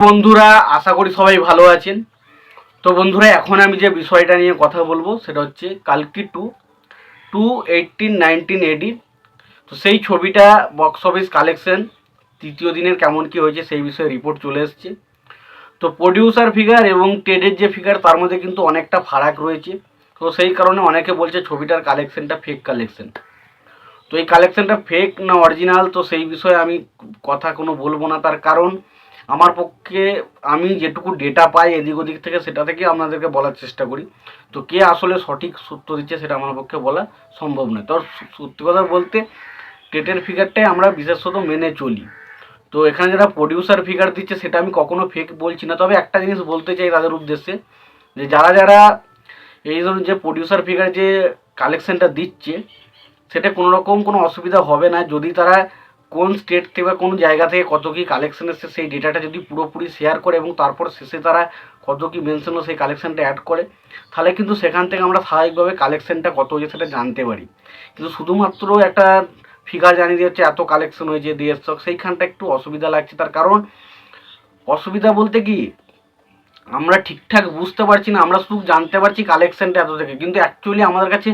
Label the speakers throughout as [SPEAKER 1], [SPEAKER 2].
[SPEAKER 1] বন্ধুরা, আশা করি সবাই ভালো আছেন। তো বন্ধুরা, এখন আমি যে বিষয়টা নিয়ে কথা বলবো সেটা হচ্ছে কালকি 2/18/19 এডি। তো সেই ছবিটা বক্স অফিস কালেকশন তৃতীয় দিনের কেমন কি হয়েছে সেই বিষয়ে রিপোর্ট চলে এসছে। তো প্রডিউসার ফিগার এবং টেডের যে ফিগার তার মধ্যে কিন্তু অনেকটা ফারাক রয়েছে। তো সেই কারণে অনেকে বলছে ছবিটার কালেকশনটা ফেক কালেকশন। তো এই কালেকশনটা ফেক না অরিজিনাল, তো সেই বিষয়ে আমি কথা কোনো বলবো না। তার কারণ আমার পক্ষে আমি যেটুকু ডেটা পাই এদিক ওদিক থেকে সেটা থেকে আপনাদেরকে বলার চেষ্টা করি। তো কে আসলে সঠিক সূত্র দিচ্ছে সেটা আমার পক্ষে বলা সম্ভব নয়। তো সত্যি কথা বলতে টেটের ফিগারটাই আমরা বিশেষত মেনে চলি। তো এখানে যারা প্রডিউসার ফিগার দিচ্ছে সেটা আমি কখনো ফেক বলছি না। তবে একটা জিনিস বলতে চাই তাদের উদ্দেশ্যে, যে যারা যারা এই ধরুন যে প্রডিউসার ফিগার যে কালেকশনটা দিচ্ছে সেটা কোনো রকম কোনো অসুবিধা হবে না যদি তারা কোন স্টেট থেকে বা কোন জায়গা থেকে কত কী কালেকশন এসছে সেই ডেটাটা যদি পুরোপুরি শেয়ার করে এবং তারপর শেষে তারা কত কী মেনশন সেই কালেকশনটা অ্যাড করে, তাহলে কিন্তু সেখান থেকে আমরা স্বাভাবিকভাবে কালেকশনটা কত হয়েছে সেটা জানতে পারি। কিন্তু শুধুমাত্র একটা ফিগার জানিয়ে দিয়ে হচ্ছে এত কালেকশন হয়েছে দিয়ে স্টক, সেইখানটা একটু অসুবিধা লাগছে। তার কারণ অসুবিধা বলতে কি, আমরা ঠিকঠাক বুঝতে পারছি না, আমরা শুধু জানতে পারছি কালেকশনটা এত থেকে, কিন্তু অ্যাকচুয়ালি আমাদের কাছে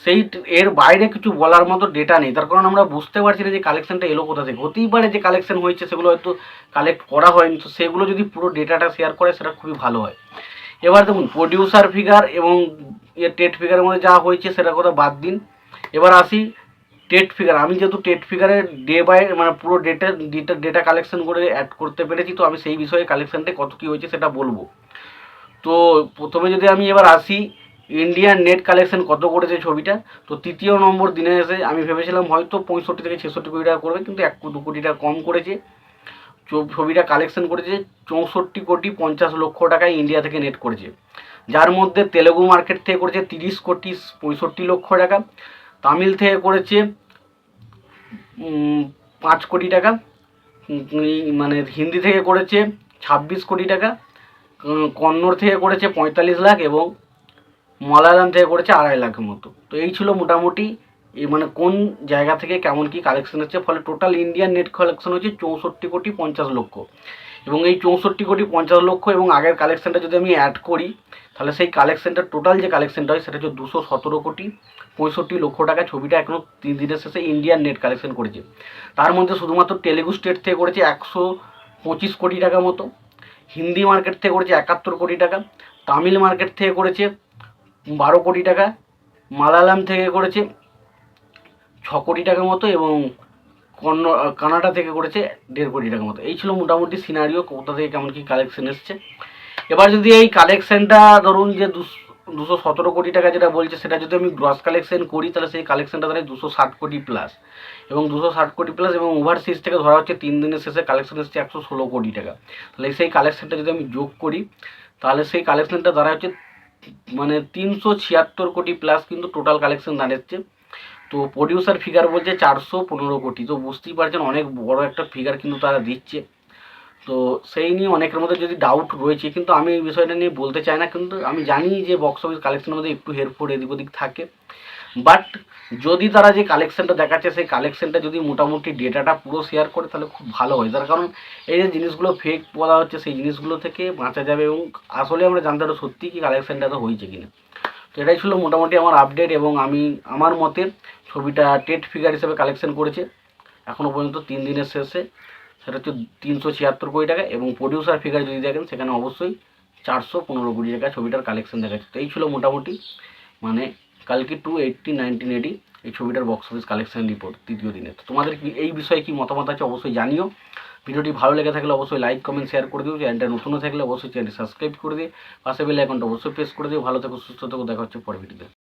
[SPEAKER 1] সেই এর বাইরে কিছু বলার মতো ডেটা নেই। তার কারণ আমরা বুঝতে পারছি না যে কালেকশনটা এলো কোথা থেকে। হতেই পারে যে কালেকশন হয়েছে সেগুলো হয়তো কালেক্ট করা হয়নি, তো সেগুলো যদি পুরো ডেটাটা শেয়ার করে সেটা খুবই ভালো হয়। এবার দেখুন প্রডিউসার ফিগার এবং টেট ফিগারের মধ্যে যা হয়েছে সেটা কথা বাদ দিন। এবার আসি টেট ফিগার। আমি যেহেতু টেট ফিগারে ডে বাই মানে পুরো ডেটা কালেকশন করে অ্যাড করতে পেরেছি, তো আমি সেই বিষয়ে কালেকশনটা কত কী হয়েছে সেটা বলবো। তো প্রথমে যদি আমি এবার আসি ইন্ডিয়ান নেট কালেকশন কত করেছে ছবিটা। তো তৃতীয় নম্বর দিনে এসে আমি ভেবেছিলাম হয়তো 65 থেকে 66 কোটি টাকা করবে, কিন্তু 1-2 কোটি টাকা কম করেছে। ছবিটা কালেকশন করেছে 64,50,00,000 টাকায় ইন্ডিয়া থেকে নেট করেছে, যার মধ্যে তেলেগু মার্কেট থেকে করেছে 30,65,00,000 টাকা, তামিল থেকে করেছে 5 কোটি টাকা, মানে হিন্দি থেকে করেছে 26 কোটি টাকা, কন্নড় থেকে করেছে 45 লাখ এবং মালায়ালাম থেকে করেছে 2.5 লাখের মতো। তো এই ছিল মোটামুটি এই মানে কোন জায়গা থেকে কেমন কি কালেকশন হচ্ছে। ফলে টোটাল ইন্ডিয়ান নেট কালেকশন হচ্ছে 64,50,00,000। এবং এই 64,50,00,000 এবং আগের কালেকশনটা যদি আমি অ্যাড করি তাহলে সেই কালেকশনটা টোটাল যে কালেকশনটা হয় সেটা হচ্ছে 217,65,00,000 টাকা। ছবিটা এখনও 3 দিনের শেষে ইন্ডিয়ান নেট কালেকশন করেছে। তার মধ্যে শুধুমাত্র তেলেগু স্টেট থেকে করেছে 125 কোটি টাকা মতো, হিন্দি মার্কেট থেকে করেছে 71 কোটি টাকা, তামিল মার্কেট থেকে করেছে 12 কোটি টাকা, মালায়ালাম থেকে করেছে 6 কোটি টাকা মতো এবং কানাডা থেকে করেছে 1.5 কোটি টাকা মতো। এই ছিল মোটামুটি সিনারিও কোথা থেকে কেমন কি কালেকশন এসছে। এবার যদি এই কালেকশনটা ধরুন যে 217 কোটি টাকা যেটা বলছে সেটা যদি আমি গ্রস কালেকশন করি তাহলে সেই কালেকশনটা দাঁড়ায় 260 কোটি প্লাস এবং 260 কোটি প্লাস এবং ওভারসিজ থেকে ধরা হচ্ছে 3 দিনের শেষে কালেকশন এসছে 116 কোটি টাকা। তাহলে সেই কালেকশনটা যদি আমি যোগ করি তাহলে সেই কালেকশনটা দাঁড়ায় হচ্ছে মানে 376 কোটি প্লাস কিন্তু টোটাল কালেকশন দাঁড়াচ্ছে। তো প্রডিউসার ফিগার বলছে 415 কোটি। তো বুঝতেই পারছেন অনেক বড় একটা ফিগার কিন্তু তারা দিচ্ছে। তো সেই নিয়ে অনেকের মধ্যে যদি ডাউট রয়েছে, কিন্তু আমি এই বিষয়টা নিয়ে বলতে চাই না। কিন্তু আমি জানি যে বক্স অফিস কালেকশনের মধ্যে একটু হেরফের এদিক ওদিক থাকে, বাট যদি তারা যে কালেকশনটা দেখাচ্ছে সেই কালেকশনটা যদি মোটামুটি ডেটাটা পুরো শেয়ার করে তাহলে খুব ভালো হয়। তার কারণ এই যে জিনিসগুলো ফেক বলা হচ্ছে সেই জিনিসগুলো থেকে বাঁচা যাবে এবং আসলে আমরা জানতে পারবো সত্যি কি কালেকশনটা তো হয়েছে কিনা। তো এটাই ছিল মোটামুটি আমার আপডেট এবং আমি আমার মতে ছবিটা টেট ফিগার হিসেবে কালেকশন করেছে এখনও পর্যন্ত 3 দিনের শেষে সেটা হচ্ছে 376 কোটি টাকা এবং প্রডিউসার ফিগার যদি দেখেন সেখানে অবশ্যই 415 কোটি টাকা ছবিটার কালেকশন দেখাচ্ছে। তো এই ছিল মোটামুটি মানে কালকে 2/18/19 এই ছবিটার বক্স অফিস কালেকশন রিপোর্ট তৃতীয় দিনে। তো তোমাদের এই বিষয়ে কি মতামত আছে অবশ্যই জানিও। ভিডিওটি ভালো লেগে থাকলে অবশ্যই লাইক কমেন্ট শেয়ার করে দিও। চ্যানেলটা নতুন থাকলে অবশ্যই চ্যানেলটি সাবস্ক্রাইব করে দিয়ে পাশে বেল আইকনটা অবশ্যই প্রেস করে দিও। ভালো থেকো, সুস্থ থেকো, দেখা হচ্ছে পরের ভিডিওতে।